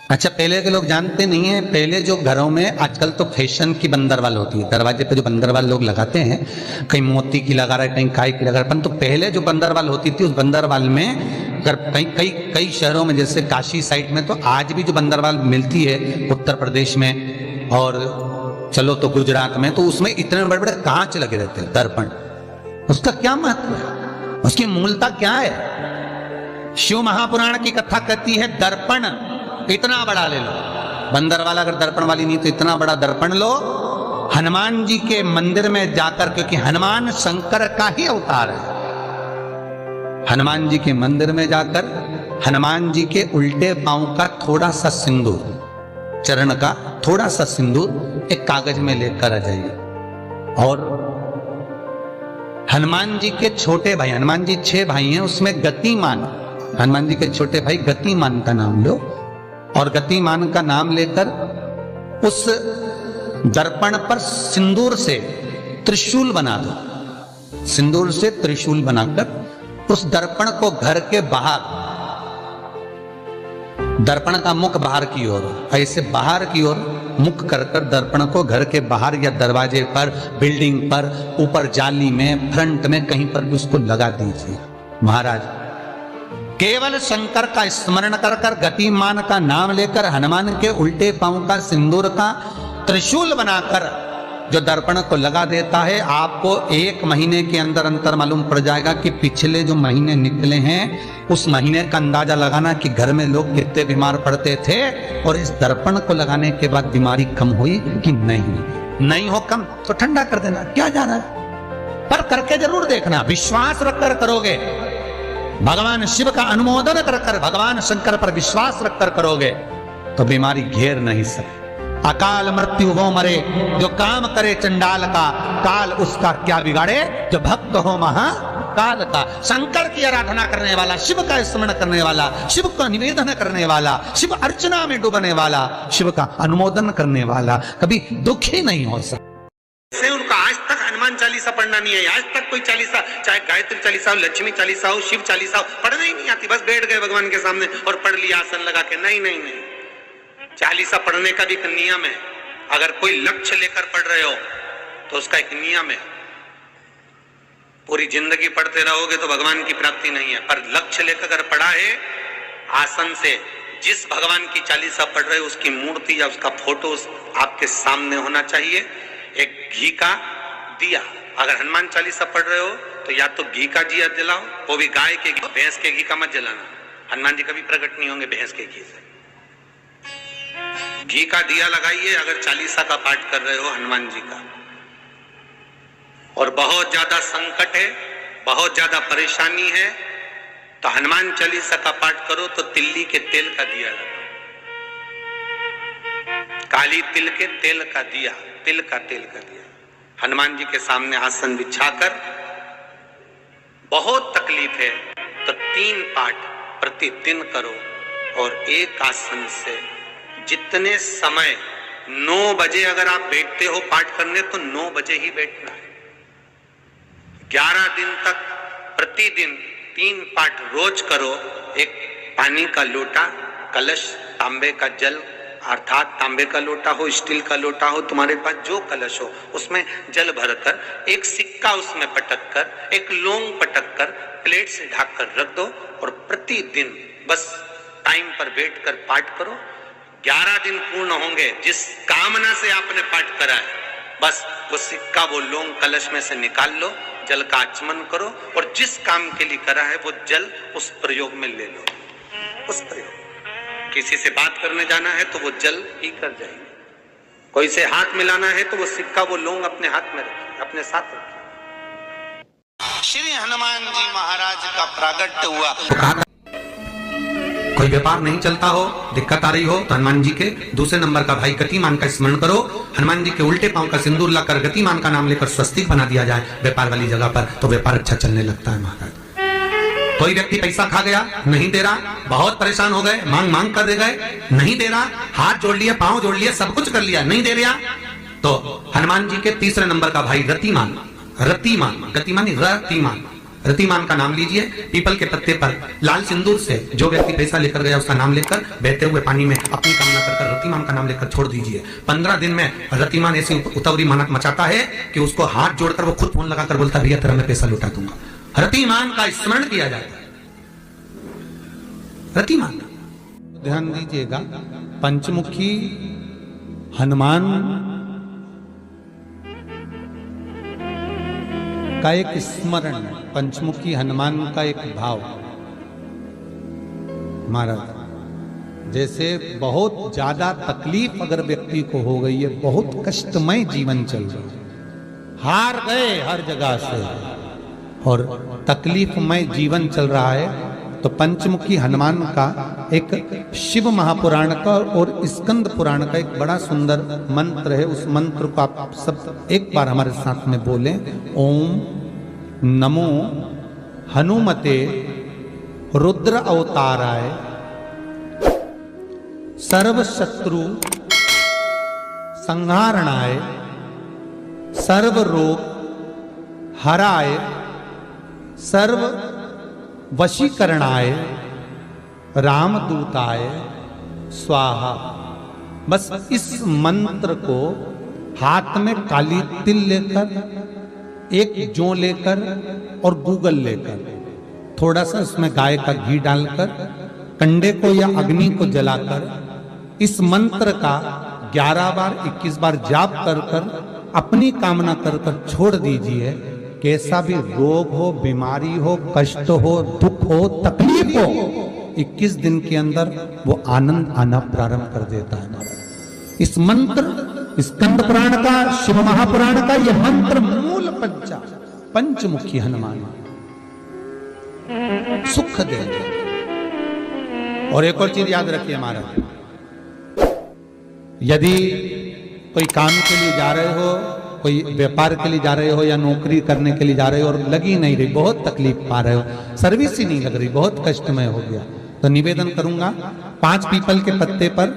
अच्छा, पहले के लोग जानते नहीं है, पहले जो घरों में आजकल तो फैशन की बंदरवाल होती है, दरवाजे पे जो बंदरवाल लोग लगाते हैं, कहीं मोती की लगा रहा है, कहीं काय की लगा रहा है, तो पहले जो बंदरवाल होती थी उस बंदरवाल में अगर कई कई कई शहरों में जैसे काशी साइड में तो आज भी जो बंदरवाल मिलती है उत्तर प्रदेश में और चलो तो गुजरात में, तो उसमें इतने बड़े बड़े कांच लगे रहते हैं, दर्पण। उसका क्या महत्व है, उसकी मूलता क्या है? शिव महापुराण की कथा कहती है दर्पण इतना बड़ा ले लो, बंदर वाला अगर दर्पण वाली नहीं तो इतना बड़ा दर्पण लो, हनुमान जी के मंदिर में जाकर, क्योंकि हनुमान शंकर का ही अवतार है, हनुमान जी के मंदिर में जाकर हनुमान जी के उल्टे पांव का थोड़ा सा सिंदूर, चरण का थोड़ा सा सिंदूर एक कागज में लेकर आ जाइए, और हनुमान जी के छोटे भाई, हनुमान जी 6 भाई हैं, उसमें गतिमान, हनुमान जी के छोटे भाई गतिमान का नाम लो, और गतिमान का नाम लेकर उस दर्पण पर सिंदूर से त्रिशूल बना दो, सिंदूर से त्रिशूल बनाकर उस दर्पण को घर के बाहर, दर्पण का मुख बाहर की ओर, ऐसे बाहर की ओर मुख कर कर दर्पण को घर के बाहर या दरवाजे पर, बिल्डिंग पर, ऊपर जाली में, फ्रंट में, कहीं पर भी उसको लगा दीजिए। महाराज केवल शंकर का स्मरण कर कर, गतिमान का नाम लेकर, हनुमान के उल्टे पांव का सिंदूर का त्रिशूल बनाकर जो दर्पण को लगा देता है, आपको 1 महीने के अंदर अंतर मालूम पड़ जाएगा कि पिछले जो महीने निकले हैं उस महीने का अंदाजा लगाना कि घर में लोग कितने बीमार पड़ते थे, और इस दर्पण को लगाने के बाद बीमारी कम हुई कि नहीं हो कम तो ठंडा कर देना, क्या जा रहा है, पर करके जरूर देखना, विश्वास रखकर करोगे, भगवान शिव का अनुमोदन कर कर, भगवान शंकर पर विश्वास रखकर करोगे तो बीमारी घेर नहीं सकती। अकाल मृत्यु वो मरे जो काम करे चंडाल का, काल उसका क्या बिगाड़े जो भक्त हो महाकाल का। शंकर की आराधना करने वाला, शिव का स्मरण करने वाला, शिव का निवेदन करने वाला, शिव अर्चना में डूबने वाला, शिव का अनुमोदन करने वाला कभी दुखी नहीं हो सकता। उनका आज तक हनुमान चालीसा पढ़ना नहीं है, आज तक कोई चालीसा, चाहे गायत्री चालीसा हो, लक्ष्मी चालीसा हो, शिव चालीसा हो, पढ़ना ही नहीं आती, बस बैठ गए भगवान के सामने और पढ़ लिया आसन लगा के। नहीं नहीं नहीं, चालीसा पढ़ने का भी एक नियम है। अगर कोई लक्ष्य लेकर पढ़ रहे हो तो उसका एक नियम है। पूरी जिंदगी पढ़ते रहोगे तो भगवान की प्राप्ति नहीं है, पर लक्ष्य लेकर अगर पढ़ा है आसन से, जिस भगवान की चालीसा पढ़ रहे हो उसकी मूर्ति या उसका फोटो आपके सामने होना चाहिए। एक घी का दिया, अगर हनुमान चालीसा पढ़ रहे हो तो या तो घी का दिया जलाओ, वो भी गाय के घी, भैंस के घी का मत जलाना, हनुमान जी कभी प्रकट नहीं होंगे भैंस के घी से। घी का दिया लगाइए अगर चालीसा का पाठ कर रहे हो हनुमान जी का। और बहुत ज्यादा संकट है, बहुत ज्यादा परेशानी है तो हनुमान चालीसा का पाठ करो तो तिल्ली के तेल का दिया लगाओ, काली तिल के तेल का दिया, तिल का तेल का दिया हनुमान जी के सामने आसन बिछाकर। बहुत तकलीफ है तो 3 पाठ प्रतिदिन करो, और एक आसन से जितने समय 9 बजे अगर आप बैठते हो पाठ करने तो 9 बजे ही बैठना है। 11 दिन तक प्रतिदिन 3 पाठ रोज करो। एक पानी का लोटा, कलश, तांबे का जल, अर्थात तांबे का लोटा हो, स्टील का लोटा हो, तुम्हारे पास जो कलश हो उसमें जल भरकर, एक सिक्का उसमें पटक कर, एक लौंग पटक कर प्लेट से ढक कर रख दो, और प्रतिदिन बस टाइम पर बैठकर पाठ करो। 11 दिन पूर्ण होंगे, जिस कामना से आपने पाठ करा है बस वो सिक्का, वो लौंग कलश में से निकाल लो, जल का आचमन करो, और जिस काम के लिए करा है वो जल उस प्रयोग में ले लो। उस प्रयोग, किसी से बात करने जाना है तो वो जल पी कर जाएंगे, कोई से हाथ मिलाना है तो वो सिक्का, वो लौंग अपने हाथ में रखिए, अपने साथ रखिए। श्री हनुमान जी महाराज का प्रागट्य हुआ। कोई व्यापार नहीं चलता हो, दिक्कत आ रही हो तो हनुमान जी के दूसरे नंबर का भाई गतिमान का स्मरण करो, हनुमान जी के उल्टे पांव का सिंदूर लाकर गतिमान का नाम लेकर स्वस्तिक बना दिया जाए व्यापार वाली जगह पर, तो व्यापार अच्छा चलने लगता है महाराज। कोई व्यक्ति पैसा खा गया, नहीं दे रहा, बहुत परेशान हो गए, मांग मांग कर दे गए, नहीं दे रहा, हाथ जोड़ लिया, पांव जोड़ लिया, सब कुछ कर लिया, नहीं दे रहा, तो हनुमान जी के तीसरे नंबर का भाई रतिमान, रतिमान, गतिमान रतिमान, रतिमान का नाम लीजिए, पीपल के पत्ते पर लाल सिंदूर से जो व्यक्ति पैसा लेकर गया उसका नाम लेकर बहते हुए पानी में अपनी कामना कर रतिमान का नाम लेकर छोड़ दीजिए। 15 दिन में रतिमान ऐसी उतावली मानत मचाता है कि उसको हाथ जोड़कर वो खुद फोन लगाकर बोलता भैया तेरा मैं पैसा लौटा दूंगा। रतिमान का स्मरण किया जाता है। रतिमान ध्यान दीजिएगा, पंचमुखी हनुमान का एक स्मरण, पंचमुखी हनुमान का एक भाव। महाराज जैसे बहुत ज्यादा तकलीफ अगर व्यक्ति को हो गई है, बहुत कष्टमय जीवन चल रहा है, हार गए हर जगह से और तकलीफमय जीवन चल रहा है, तो पंचमुखी हनुमान का एक शिव महापुराण का और स्कंद पुराण का एक बड़ा सुंदर मंत्र है। उस मंत्र को आप सब एक बार हमारे साथ में बोलें। ओम नमो हनुमते रुद्र अवताराय सर्व शत्रु संहारणाय सर्व रोग हराय सर्व वशीकरणाय रामदूताय स्वाहा। बस इस मंत्र को हाथ में काली तिल लेकर, एक जौ लेकर और गूगल लेकर, थोड़ा सा उसमें गाय का घी डालकर, कंडे को या अग्नि को जलाकर इस मंत्र का 11 बार 21 बार जाप कर कर अपनी कामना कर कर छोड़ दीजिए। कैसा भी रोग हो, बीमारी हो, कष्ट हो, दुख हो, तकलीफ हो, 21 दिन के अंदर वो आनंद आना प्रारंभ कर देता है। इस मंत्र, स्कंद पुराण का, शिव महापुराण का यह मंत्र मूल पंचमुखी हनुमान सुख देंगे। और एक और चीज याद रखिए महाराज, यदि कोई काम के लिए जा रहे हो, कोई व्यापार के लिए जा रहे हो या नौकरी करने के लिए जा रहे हो और लगी नहीं रही, बहुत तकलीफ पा रहे हो, सर्विस ही नहीं लग रही, बहुत कष्टमय हो गया, तो निवेदन करूंगा 5 पीपल के पत्ते पर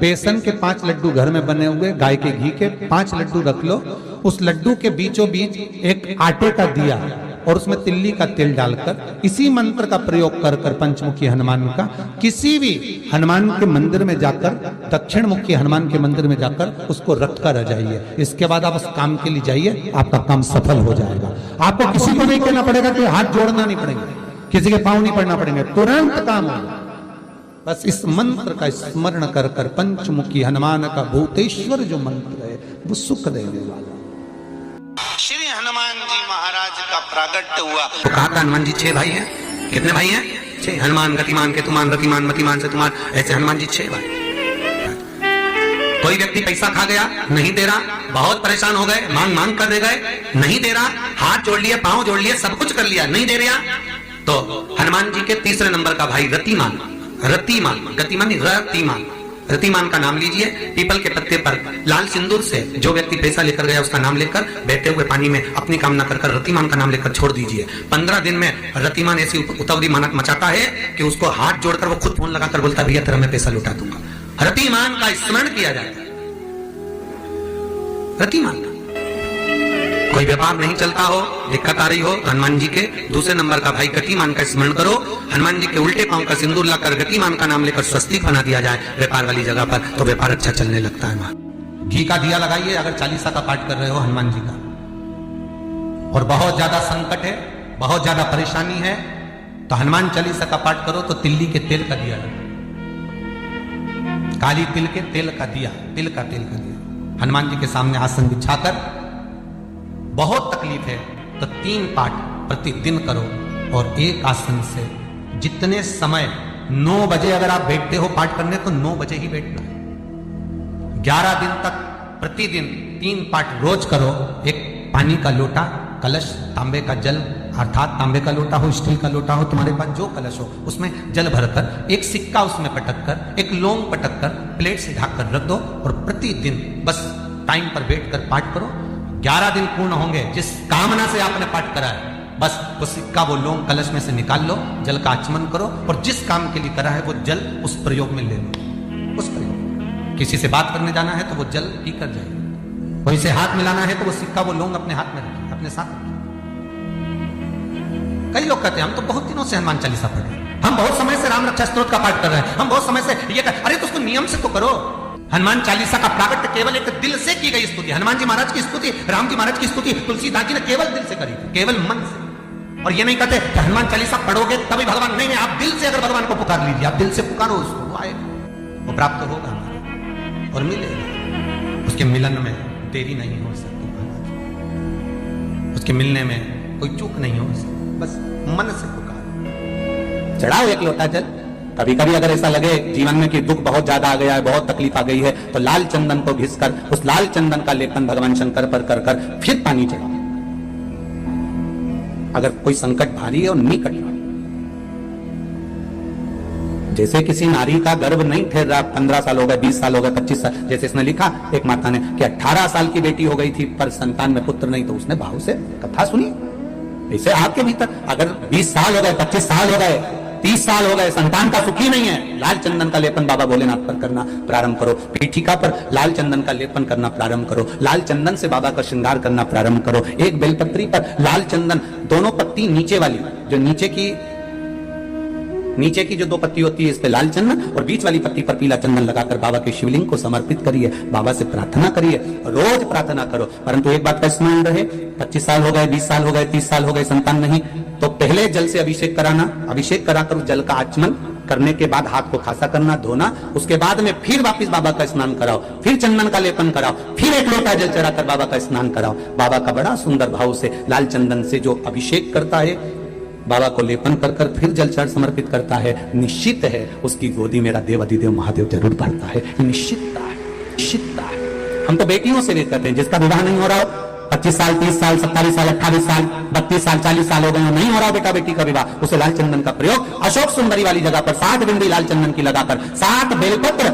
बेसन के 5 लड्डू घर में बने हुए, गाय के घी के 5 लड्डू रख लो। उस लड्डू के बीचों बीच एक आटे का दिया और उसमें तिल्ली का तेल डालकर इसी मंत्र का प्रयोग कर कर पंचमुखी हनुमान का किसी भी हनुमान के मंदिर में जाकर, दक्षिण मुखी हनुमान के मंदिर में जाकर उसको रख कर आ जाइए। इसके बाद आप उस काम के लिए जाइए, आपका काम सफल हो जाएगा। आपको किसी को नहीं कहना पड़ेगा, कि हाथ जोड़ना नहीं पड़ेगा, किसी के पांव नहीं पड़ना पड़ेंगे, तुरंत काम होगा। बस इस मंत्र का स्मरण कर कर पंचमुखी हनुमान का भूतेश्वर जो मंत्र है वो सुख देने वाला। श्री हनुमान जी महाराज का प्रागट्य हुआ तो कहा था हनुमान जी 6 भाई हैं। कितने भाई हैं? 6। हनुमान, गतिमान, केतुमान, रतिमान, मतिमान, सेतुमान, ऐसे हनुमान जी 6 भाई। कोई व्यक्ति पैसा खा गया, नहीं दे रहा, बहुत परेशान हो गए, मांग मांग कर दे गए, नहीं दे रहा, हाथ जोड़ लिए, पांव जोड़ लिए, सब कुछ कर लिया, नहीं दे रहा, तो हनुमान जी के तीसरे नंबर का भाई रतिमान, रतिमान, गतिमान नहीं, रतिमान, रतिमान का नाम लीजिए, पीपल के पत्ते पर लाल सिंदूर से जो व्यक्ति पैसा लेकर गया उसका नाम लेकर बहते हुए पानी में अपनी कामना कर कर रतिमान का नाम लेकर छोड़ दीजिए। 15 दिन में रतिमान ऐसी उतावली मानत मचाता है कि उसको हाथ जोड़कर वो खुद फोन लगाकर बोलता है भैया तेरा मैं पैसा लौटा दूंगा। रतिमान का स्मरण किया जाता है। रतिमान का कोई व्यापार नहीं चलता हो, दिक्कत आ रही हो, हनुमान जी के दूसरे नंबर का भाई गतिमान का स्मरण करो। हनुमान जी के उल्टे पांव का सिंदूर लाकर गतिमान का नाम लेकर स्वस्तिक बना दिया जाए व्यापार वाली जगह पर, तो व्यापार अच्छा चलने लगता है। घी का दिया लगाइए अगर 40 का पाठ कर रहे हो हनुमान जी का, और बहुत ज्यादा संकट है, बहुत ज्यादा परेशानी है, तो हनुमान 40 का पाठ करो तो तिल्ली के तेल का दिया लगा, काली तिल के तेल का दिया, तिल का तेल का दिया हनुमान जी के सामने आसन बिछाकर, बहुत तकलीफ है तो 3 पाठ प्रतिदिन करो और एक आसन से जितने समय 9 बजे अगर आप बैठते हो पाठ करने तो 9 बजे ही बैठना है। 11 दिन तक प्रतिदिन 3 पाठ रोज करो। एक पानी का लोटा, कलश, तांबे का जल अर्थात तांबे का लोटा हो, स्टील का लोटा हो, तुम्हारे पास जो कलश हो उसमें जल भरकर एक सिक्का उसमें पटक कर, एक लौंग पटक कर प्लेट से ढक कर रख दो और प्रतिदिन बस टाइम पर बैठकर पाठ करो। 11 दिन पूर्ण होंगे, जिस कामना से आपने पाठ करा है बस वो सिक्का, वो लौंग कलश में से निकाल लो, जल का आचमन करो और जिस काम के लिए करा है वो जल उस प्रयोग में ले लो। उस प्रयोग, किसी से बात करने जाना है तो वो जल पी कर जाए, कोई से हाथ मिलाना है तो वो सिक्का, वो लौंग अपने हाथ में रखिए, अपने साथ रखिए। कई लोग कहते हैं हम तो बहुत दिनों से हनुमान चालीसा पढ़ रहे हैं, हम बहुत समय से राम रक्षा स्तोत्र का पाठ कर रहे हैं, हम बहुत समय से ये अरे तो उसको नियम से तो करो। हनुमान चालीसा का प्राकट्य केवल एक दिल से की गई स्तुति, हनुमान जी महाराज की स्तुति, राम जी महाराज की स्तुति तुलसीदास जी ने केवल दिल से करी थी, केवल मन से। और ये नहीं कहते कि हनुमान चालीसा पढ़ोगे तभी भगवान, नहीं, आप दिल से अगर भगवान को पुकार लीजिए, आप दिल से पुकारो उसको, वो आएगा, वो प्राप्त होगा हमारा और मिलेगा। उसके मिलन में देरी नहीं हो सकती महाराज, उसके मिलने में कोई चूक नहीं हो सकती, बस मन से पुकारो। चढ़ाओ एक लोटा जल। कभी कभी अगर ऐसा लगे जीवन में कि दुख बहुत ज्यादा आ गया है, बहुत तकलीफ आ गई है, तो लाल चंदन को घिसकर उस लाल चंदन का लेपन भगवान शंकर पर कर कर फिर पानी चढ़ाओ। अगर कोई संकट भारी है और निकट है, जैसे किसी नारी का गर्भ नहीं ठहर रहा, 15 साल हो गए, 20 साल हो गए, 25 साल, जैसे इसने लिखा एक माता ने कि 18 साल की बेटी हो गई थी पर संतान में पुत्र नहीं, तो उसने भाव से कथा सुनी। ऐसे आपके भीतर अगर 20 साल हो गए, 25 साल हो गए, 30 साल हो गए, संतान का सुखी नहीं है, लाल चंदन का लेपन बाबा भोलेनाथ पर करना प्रारंभ करो, पीठिका पर लाल चंदन का लेपन करना प्रारंभ करो, लाल चंदन से बाबा का श्रृंगार करना प्रारंभ करो। एक बेलपत्री पर लाल चंदन, दोनों पत्ती नीचे वाली, जो नीचे की जो 2 पत्ती होती है इस पे लाल चंदन, और बीच वाली पत्ती पर पीला चंदन लगाकर बाबा के शिवलिंग को समर्पित करिए, बाबा से प्रार्थना करिए, रोज प्रार्थना करो। परंतु एक बात का स्मरण रहे, 25 साल हो गए, 20 साल हो गए, 30 साल हो गए, संतान नहीं, तो पहले जल से अभिषेक कराना, अभिषेक कराकर उस जल का आचमन करने के बाद हाथ को खासा करना, धोना, उसके बाद में फिर वापिस बाबा का स्नान कराओ, फिर चंदन का लेपन कराओ, फिर एक लोटा जल चढ़ाकर बाबा का स्नान कराओ। बाबा का बड़ा सुंदर भाव से लाल चंदन से जो अभिषेक करता है, बाबा को लेपन कर कर फिर जल चढ़ समर्पित करता है, निश्चित है उसकी गोदी मेरा देव अधिदेव महादेव जरूर भरता है। निश्चितता है, निश्चितता है। हम तो बेटियों से भी कहते हैं, जिसका विवाह नहीं हो रहा हो, 25 साल, 30 साल, 27 साल, 28 साल, 32 साल, 40 साल हो गए, नहीं हो रहा बेटा बेटी का विवाह, उसे लाल चंदन का प्रयोग अशोक सुंदरी वाली जगह पर 7 बिंदी लाल चंदन की लगाकर 7 बेलपत्र